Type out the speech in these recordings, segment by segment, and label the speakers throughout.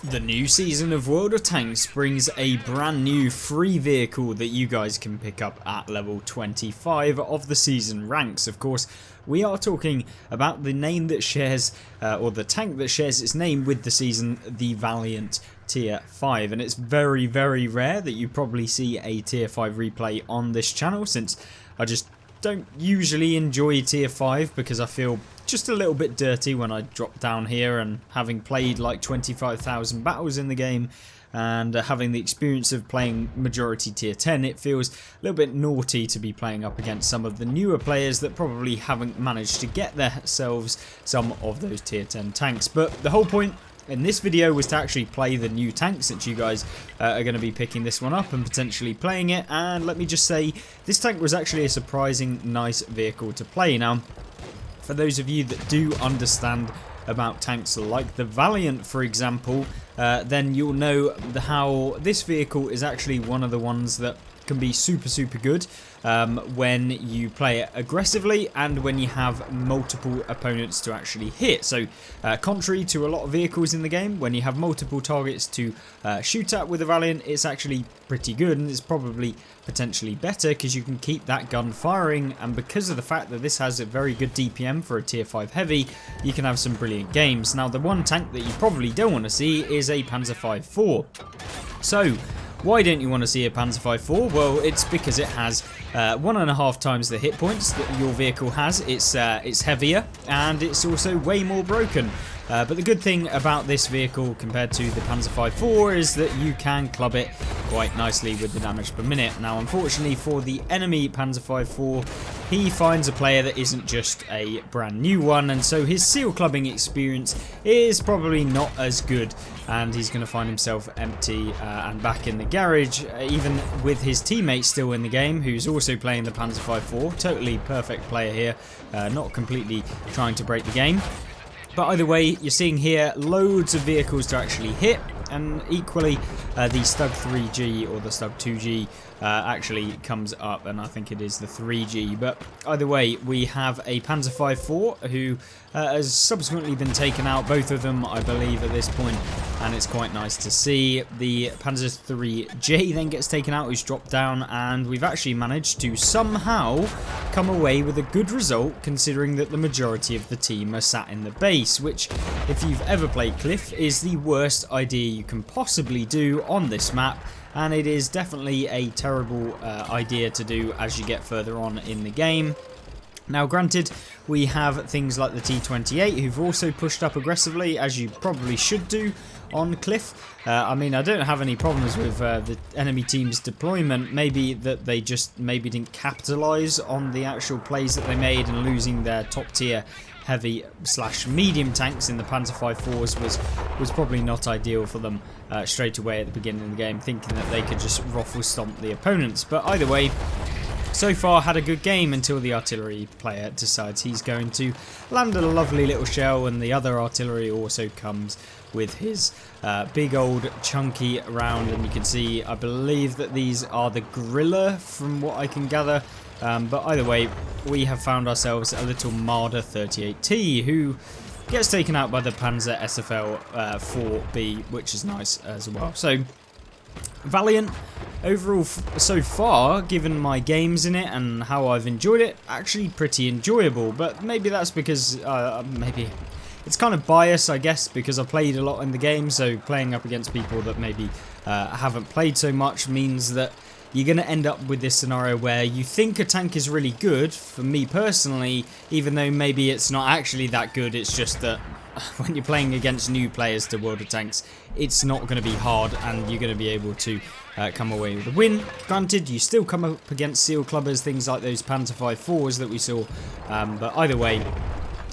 Speaker 1: The new season of World of Tanks brings a brand new free vehicle that you guys can pick up at level 25 of the season ranks. Of course, we are talking about the name that shares, or the tank that shares its name with the season, the Valiant Tier 5. And it's very, very rare that you probably see a Tier 5 replay on this channel, since I just don't usually enjoy Tier 5 because I feel just a little bit dirty when I drop down here, and having played like 25,000 battles in the game and having the experience of playing majority Tier 10, it feels a little bit naughty to be playing up against some of the newer players that probably haven't managed to get themselves some of those Tier 10 tanks. But the whole point in this video was to actually play the new tank, since you guys are going to be picking this one up and potentially playing it. And let me just say, this tank was actually a surprising nice vehicle to play. Now, for those of you that do understand about tanks like the Valiant, for example, then you'll know how this vehicle is actually one of the ones that can be super good when you play it aggressively and when you have multiple opponents to actually hit. So contrary to a lot of vehicles in the game, when you have multiple targets to shoot at with a Valiant, it's actually pretty good, and it's probably potentially better because you can keep that gun firing, and because of the fact that this has a very good DPM for a Tier 5 heavy, you can have some brilliant games. Now, the one tank that you probably don't want to see is a Panzer V4. So why don't you want to see a Panzer V4? Well, it's because it has 1.5 times the hit points that your vehicle has. It's heavier, and it's also way more broken. But the good thing about this vehicle compared to the Panzer V4 is that you can club it quite nicely with the damage per minute. Now, unfortunately for the enemy Panzer V4, he finds a player that isn't just a brand new one, and so his seal clubbing experience is probably not as good, and he's going to find himself empty and back in the garage, even with his teammate still in the game, who's also playing the Panzer V4. Totally perfect player here, not completely trying to break the game. But either way, you're seeing here loads of vehicles to actually hit, and equally the Stug 3G or the Stug 2G actually comes up, and I think it is the 3G. But either way, we have a Panzer V4 who has subsequently been taken out, both of them I believe at this point, and it's quite nice to see. The Panzer 3J then gets taken out, who's dropped down, and we've actually managed to somehow come away with a good result, considering that the majority of the team are sat in the base, which, if you've ever played Cliff, is the worst idea you can possibly do on this map, and it is definitely a terrible idea to do as you get further on in the game. Now, granted, we have things like the T28 who've also pushed up aggressively, as you probably should do on Cliff. I mean, I don't have any problems with the enemy team's deployment. Maybe that they just didn't capitalise on the actual plays that they made, and losing their top tier heavy / medium tanks in the Panzer V4s was probably not ideal for them straight away at the beginning of the game, thinking that they could just ruffle stomp the opponents. But either way, so far had a good game until the artillery player decides he's going to land a lovely little shell, and the other artillery also comes with his big old chunky round, and you can see, I believe that these are the Gorilla from what I can gather. But either way, we have found ourselves a little Marder 38T who gets taken out by the Panzer SFL 4B, which is nice as well. So, Valiant, overall so far, given my games in it and how I've enjoyed it, actually pretty enjoyable. But maybe that's because maybe it's kind of biased, I guess, because I've played a lot in the game, so playing up against people that maybe haven't played so much means that you're going to end up with this scenario where you think a tank is really good. For me personally, even though maybe it's not actually that good, it's just that when you're playing against new players to World of Tanks, it's not going to be hard, and you're going to be able to come away with a win. Granted, you still come up against seal clubbers, things like those Panzer V4s that we saw, but either way,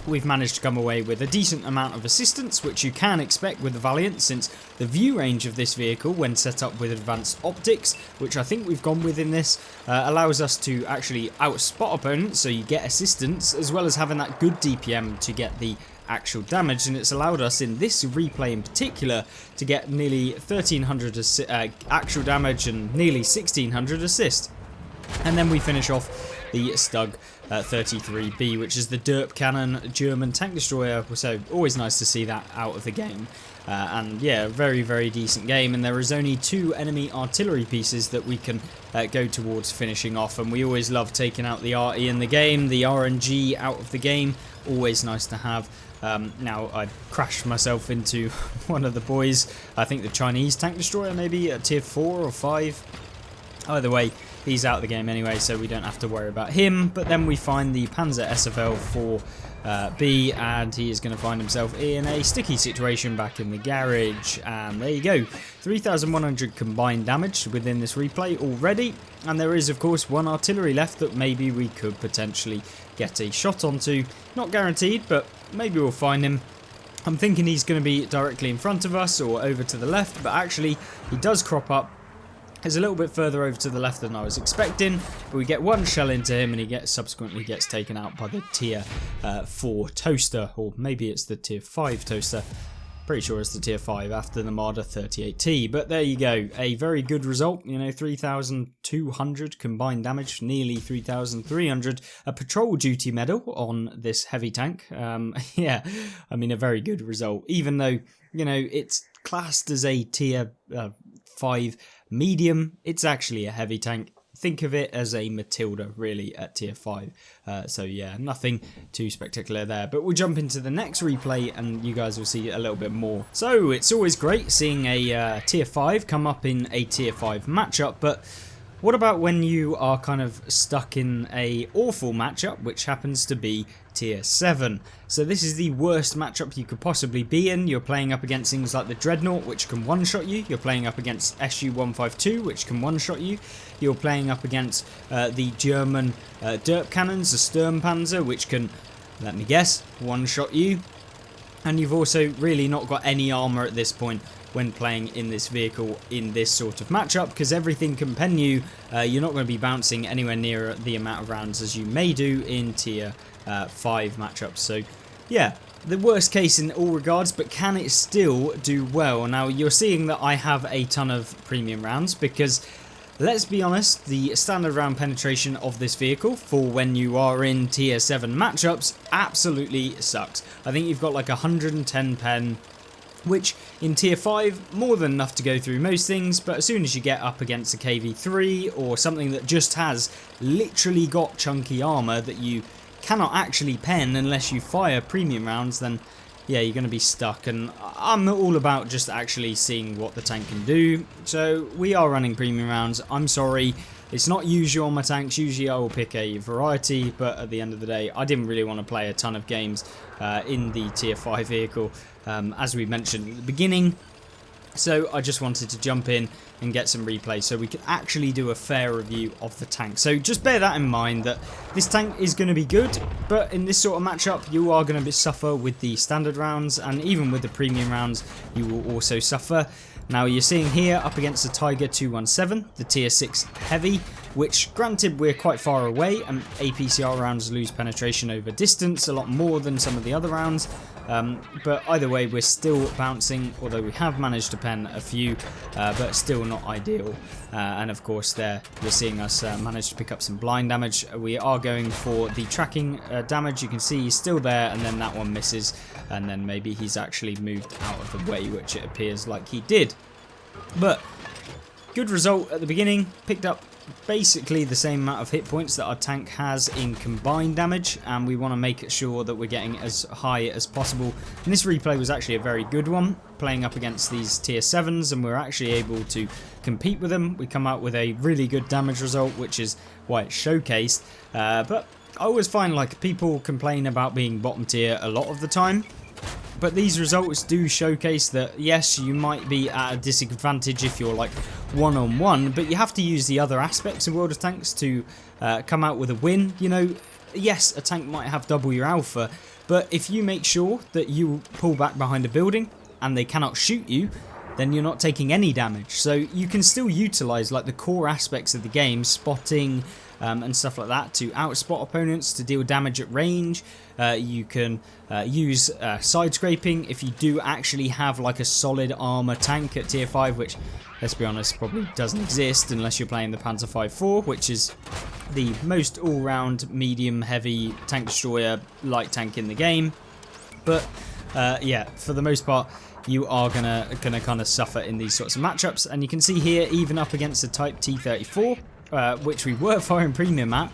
Speaker 1: we've managed to come away with a decent amount of assistance, which you can expect with the Valiant, since the view range of this vehicle, when set up with advanced optics, which I think we've gone with in this, allows us to actually outspot opponents, so you get assistance, as well as having that good DPM to get the actual damage, and it's allowed us in this replay in particular to get nearly 1300 actual damage and nearly 1600 assist. And then we finish off the Stug 33B, which is the derp cannon German tank destroyer, so always nice to see that out of the game. And yeah, very, very decent game, and there is only 2 enemy artillery pieces that we can go towards finishing off, and we always love taking out the RE in the game, the RNG out of the game, always nice to have. Now I crashed myself into one of the boys, I think the Chinese tank destroyer maybe at tier 4 or 5, either way. He's out of the game anyway, so we don't have to worry about him. But then we find the Panzer SFL-4B, and he is going to find himself in a sticky situation back in the garage. And there you go, 3,100 combined damage within this replay already. And there is, of course, 1 artillery left that maybe we could potentially get a shot onto. Not guaranteed, but maybe we'll find him. I'm thinking he's going to be directly in front of us or over to the left, but actually he does crop up. He's a little bit further over to the left than I was expecting, but we get 1 shell into him and he subsequently gets taken out by the tier 4 toaster, or maybe it's the tier 5 toaster. Pretty sure it's the tier 5 after the Marder 38T, but there you go, a very good result, you know, 3,200 combined damage, nearly 3,300, a patrol duty medal on this heavy tank. Yeah, I mean, a very good result, even though, you know, it's classed as a tier 5 medium, it's actually a heavy tank. Think of it as a Matilda, really, at tier 5. So yeah, nothing too spectacular there. But we'll jump into the next replay and you guys will see a little bit more. So it's always great seeing a tier 5 come up in a tier 5 matchup, but what about when you are kind of stuck in a awful matchup, which happens to be tier 7? So this is the worst matchup you could possibly be in. You're playing up against things like the Dreadnought, which can one-shot you. You're playing up against SU-152, which can one-shot you. You're playing up against the German derp cannons, the Sturmpanzer, which can, let me guess, one-shot you. And you've also really not got any armour at this point when playing in this vehicle in this sort of matchup, because everything can pen you. You're not going to be bouncing anywhere near the amount of rounds as you may do in tier 5 matchups. So yeah, the worst case in all regards, but can it still do well? Now you're seeing that I have a ton of premium rounds because, let's be honest, the standard round penetration of this vehicle for when you are in tier 7 matchups absolutely sucks. I think you've got like 110 pen, which in tier 5, more than enough to go through most things, but as soon as you get up against a KV3 or something that just has literally got chunky armour that you cannot actually pen unless you fire premium rounds, then yeah, you're going to be stuck. And I'm all about just actually seeing what the tank can do, so we are running premium rounds. I'm sorry, it's not usual on my tanks. Usually I will pick a variety, but at the end of the day I didn't really want to play a ton of games in the tier 5 vehicle, as we mentioned at the beginning. So I just wanted to jump in and get some replay so we can actually do a fair review of the tank. So just bear that in mind, that this tank is going to be good, but in this sort of matchup you are going to suffer with the standard rounds, and even with the premium rounds you will also suffer. Now you're seeing here up against the Tiger 217, the tier 6 heavy, which granted we're quite far away, and APCR rounds lose penetration over distance a lot more than some of the other rounds. But either way we're still bouncing, although we have managed to pen a few, but still not ideal. And of course there you're seeing us manage to pick up some blind damage. We are going for the tracking damage. You can see he's still there, and then that one misses, and then maybe he's actually moved out of the way, which it appears like he did. But good result at the beginning, picked up basically the same amount of hit points that our tank has in combined damage, and we want to make sure that we're getting as high as possible. And this replay was actually a very good one, playing up against these tier 7s, and we're actually able to compete with them. We come out with a really good damage result, which is why it's showcased. But I always find like people complain about being bottom tier a lot of the time, but these results do showcase that yes, you might be at a disadvantage if you're like one-on-one, but you have to use the other aspects of World of Tanks to come out with a win. You know, yes, a tank might have double your alpha, but if you make sure that you pull back behind a building and they cannot shoot you, then you're not taking any damage. So you can still utilize like the core aspects of the game, spotting and stuff like that, to outspot opponents, to deal damage at range. You can use side scraping if you do actually have like a solid armor tank at tier 5, which, let's be honest, probably doesn't exist unless you're playing the Panzer IV, which is the most all-round medium heavy tank destroyer light tank in the game. But yeah, for the most part, you are gonna kind of suffer in these sorts of matchups. And you can see here, even up against the Type T34, which we were firing premium at,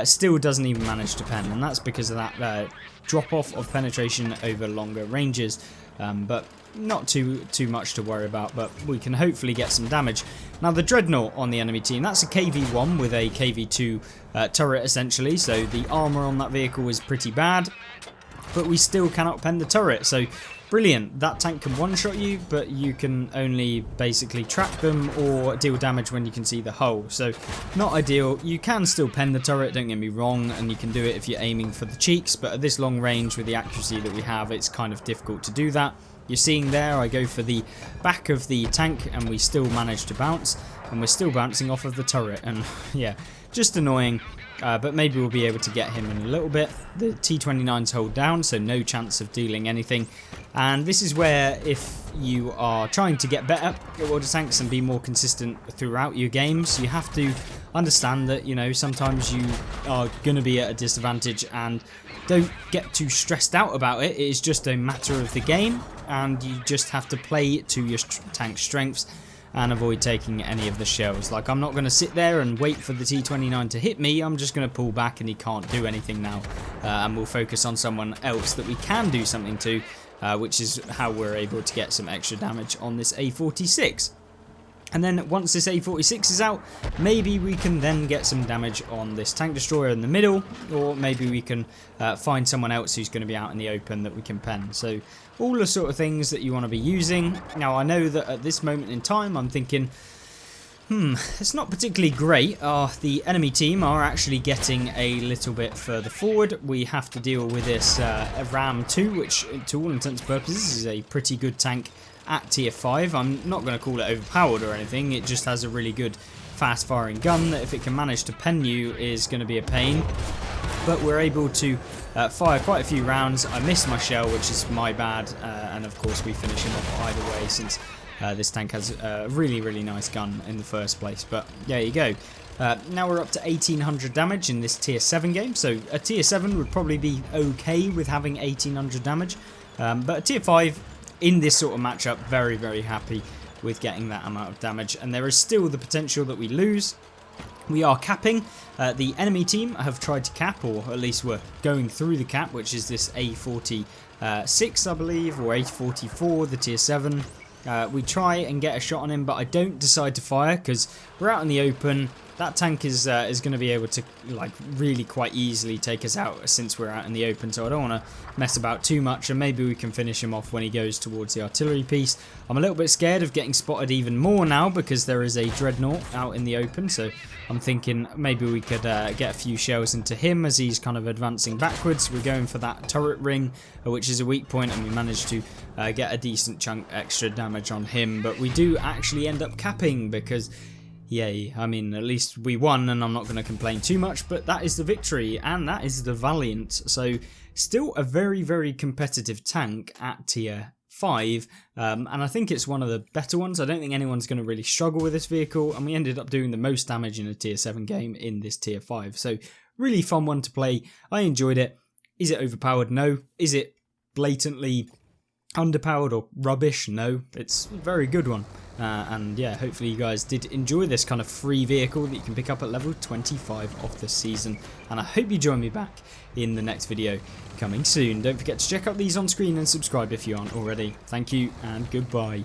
Speaker 1: still doesn't even manage to pen, and that's because of that drop off of penetration over longer ranges. But not too much to worry about, but we can hopefully get some damage. Now the Dreadnought on the enemy team, that's a KV1 with a KV2 turret essentially, so the armor on that vehicle is pretty bad, but we still cannot pen the turret. So brilliant, that tank can one-shot you, but you can only basically track them or deal damage when you can see the hull. So not ideal. You can still pen the turret, don't get me wrong, and you can do it if you're aiming for the cheeks, but at this long range with the accuracy that we have, it's kind of difficult to do that. You're seeing there, I go for the back of the tank and we still manage to bounce, and we're still bouncing off of the turret, and yeah, just annoying. But maybe we'll be able to get him in a little bit. The T29's hold down, so no chance of dealing anything. And this is where, if you are trying to get better at water tanks and be more consistent throughout your games, you have to understand that, you know, sometimes you are going to be at a disadvantage, and don't get too stressed out about it. It is just a matter of the game, and you just have to play to your tank strengths and avoid taking any of the shells. Like, I'm not going to sit there and wait for the T29 to hit me. I'm just going to pull back, and he can't do anything now. And we'll focus on someone else that we can do something to, which is how we're able to get some extra damage on this A46. And then once this A46 is out, maybe we can then get some damage on this tank destroyer in the middle, or maybe we can find someone else who's going to be out in the open that we can pen. So all the sort of things that you want to be using. Now I know that at this moment in time I'm thinking, it's not particularly great. The enemy team are actually getting a little bit further forward. We have to deal with this Ram 2, which to all intents and purposes is a pretty good tank at tier 5. I'm not going to call it overpowered or anything, it just has a really good fast firing gun that if it can manage to pen you is going to be a pain. But we're able to fire quite a few rounds. I missed my shell, which is my bad, and of course we finish him off either way, since this tank has a really nice gun in the first place. But there you go. Now we're up to 1800 damage in this tier 7 game, so a tier 7 would probably be okay with having 1800 damage, but a tier 5 in this sort of matchup, very happy with getting that amount of damage. And there is still the potential that we lose. We are capping. The enemy team have tried to cap, or at least we're going through the cap, which is this A46 I believe, or A44, the tier 7. We try and get a shot on him, but I don't decide to fire because we're out in the open. That tank is going to be able to, like, really quite easily take us out since we're out in the open, so I don't want to mess about too much, and maybe we can finish him off when he goes towards the artillery piece. I'm a little bit scared of getting spotted even more now because there is a Dreadnought out in the open, so I'm thinking maybe we could get a few shells into him as he's kind of advancing backwards. We're going for that turret ring, which is a weak point, and we managed to get a decent chunk extra damage on him, but we do actually end up capping because, yay, I mean, at least we won, and I'm not going to complain too much, but that is the victory, and that is the Valiant. So still a very competitive tank at tier 5, and I think it's one of the better ones. I don't think anyone's going to really struggle with this vehicle, and we ended up doing the most damage in a tier 7 game in this tier 5. So really fun one to play. I enjoyed it. Is it overpowered? No. Is it blatantly underpowered or rubbish? No. It's a very good one. And yeah, hopefully you guys did enjoy this kind of free vehicle that you can pick up at level 25 of the season, and I hope you join me back in the next video coming soon. Don't forget to check out these on screen and subscribe if you aren't already. Thank you and goodbye.